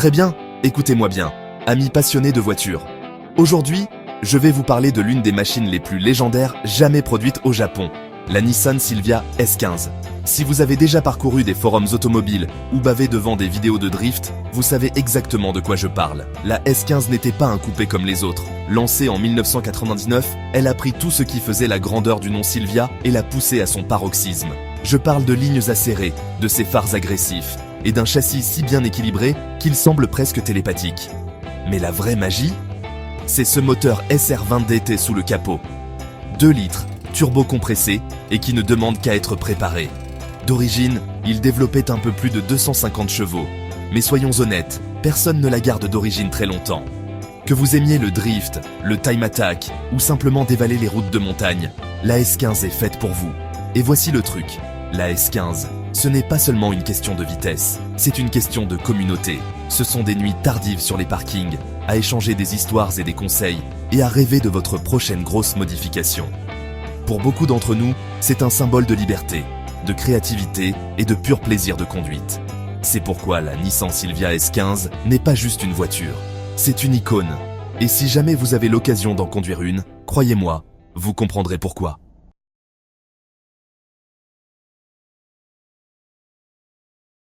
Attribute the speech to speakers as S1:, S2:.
S1: Très bien, écoutez-moi bien, amis passionnés de voitures. Aujourd'hui, je vais vous parler de l'une des machines les plus légendaires jamais produites au Japon, la Nissan Silvia S15. Si vous avez déjà parcouru des forums automobiles ou bavé devant des vidéos de drift, vous savez exactement de quoi je parle. La S15 n'était pas un coupé comme les autres. Lancée en 1999, elle a pris tout ce qui faisait la grandeur du nom Silvia et l'a poussé à son paroxysme. Je parle de lignes acérées, de ses phares agressifs et d'un châssis si bien équilibré qu'il semble presque télépathique. Mais la vraie magie, c'est ce moteur SR20 DT sous le capot. 2 litres, turbo compressé et qui ne demande qu'à être préparé. D'origine, il développait un peu plus de 250 chevaux. Mais soyons honnêtes, personne ne la garde d'origine très longtemps. Que vous aimiez le drift, le time attack ou simplement dévaler les routes de montagne, la S15 est faite pour vous. Et voici le truc, la S15, ce n'est pas seulement une question de vitesse, c'est une question de communauté. Ce sont des nuits tardives sur les parkings, à échanger des histoires et des conseils, et à rêver de votre prochaine grosse modification. Pour beaucoup d'entre nous, c'est un symbole de liberté, de créativité et de pur plaisir de conduite. C'est pourquoi la Nissan Silvia S15 n'est pas juste une voiture, c'est une icône. Et si jamais vous avez l'occasion d'en conduire une, croyez-moi, vous comprendrez pourquoi.